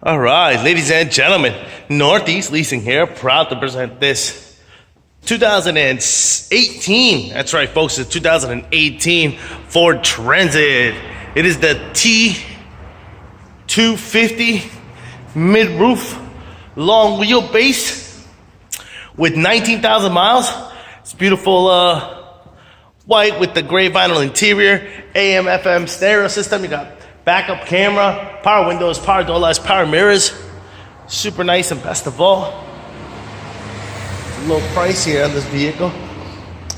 All right, ladies and gentlemen, Northeast Leasing here, proud to present this 2018. That's right, folks, it's 2018 Ford Transit. It is the T-250 mid-roof, long wheelbase with 19,000 miles. It's beautiful white with the gray vinyl interior, AM, FM stereo system. You got backup camera, power windows, power door locks, power mirrors. Super nice, and best of all, a low price here on this vehicle.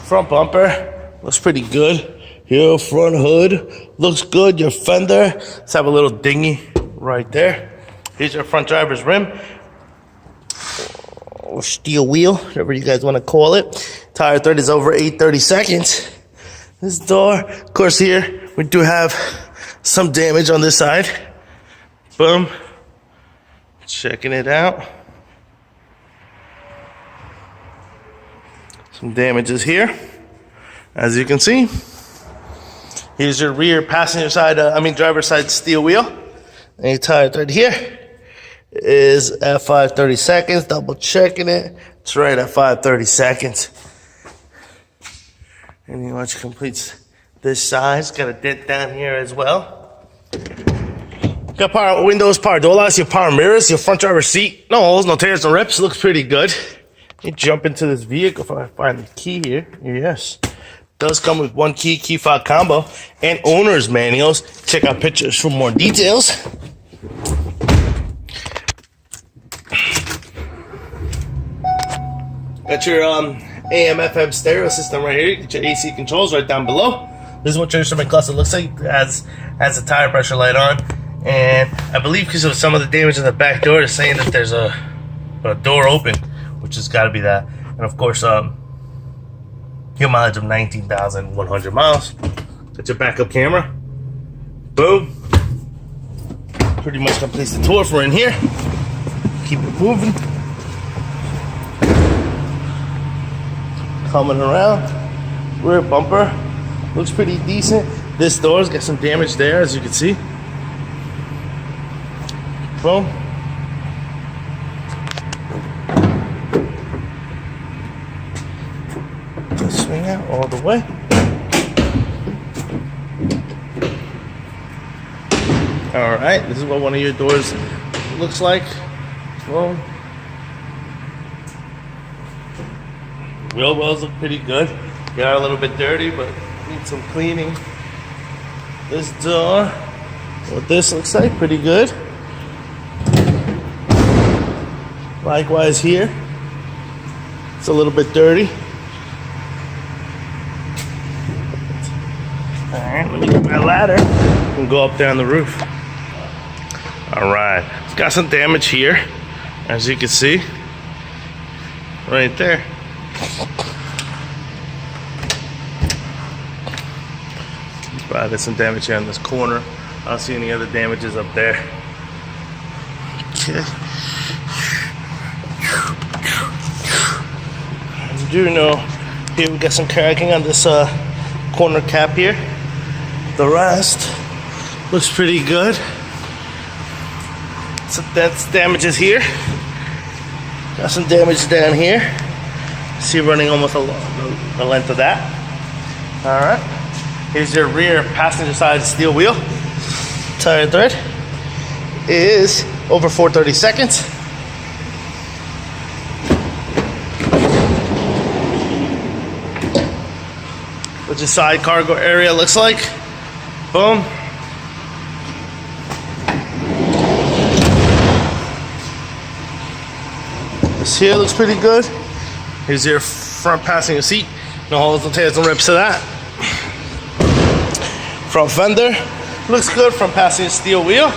Front bumper looks pretty good. Your front hood looks good. Your fender, let's have a little dinghy right there. Here's your front driver's rim, or steel wheel, whatever you guys want to call it. Tire thread is over 8/32. This door, of course, here we do have some damage on this side. Boom. Checking it out. Some damages here, as you can see. Here's your rear passenger side, driver's side steel wheel. And your tire thread here is at 5/32. Double checking it. It's right at 5/32. And he much completes this size. Got a dent down here as well. Got power windows, power door locks, your power mirrors, your front driver's seat. No holes, no tears, no rips. Looks pretty good. You jump into this vehicle if I find the key here. Yes. Does come with one key, key fob combo, and owner's manuals. Check out pictures for more details. Got your AM, FM stereo system right here. Get your AC controls right down below. This is what your instrument cluster looks like. It has a tire pressure light on. And I believe because of some of the damage in the back door, it's saying that there's a door open, which has got to be that. And of course, your mileage of 19,100 miles. Got your backup camera. Boom. Pretty much completes the tour for in here. Keep it moving. Coming around. Rear bumper looks pretty decent. This door's got some damage there, as you can see. Boom. Just swing out all the way. All right, this is what one of your doors looks like. Boom. Wheel wells look pretty good. They are a little bit dirty, but need some cleaning. This door, what this looks like, pretty good. Likewise here, it's a little bit dirty. All right, let me get my ladder and go up there on the roof. All right, it's got some damage here, as you can see, right there. There's some damage here on this corner. I don't see any other damages up there. Okay. I do know here we got some cracking on this corner cap here. The rest looks pretty good. So that's damages here. Got some damage down here. See, running almost the length of that. All right. Here's your rear passenger side steel wheel. Tire thread is over 4/32. What your side cargo area looks like. Boom. This here looks pretty good. Here's your front passenger seat. No holes, no tears, no rips to that. Front fender looks good. Front passenger steel wheel.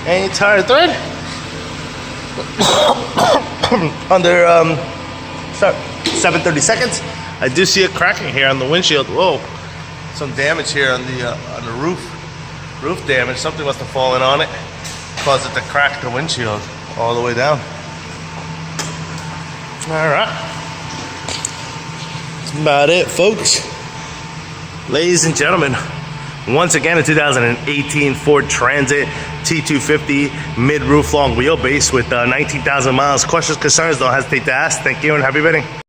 And your tire thread under 7/32. I do see a cracking here on the windshield. Whoa, some damage here on the roof. Roof damage. Something must have fallen on it, caused it to crack the windshield all the way down. All right, that's about it, folks. Ladies and gentlemen, Once again, a 2018 Ford Transit T-250 mid-roof long wheelbase with 19,000 miles. Questions, concerns, don't hesitate to ask. Thank you and happy bidding.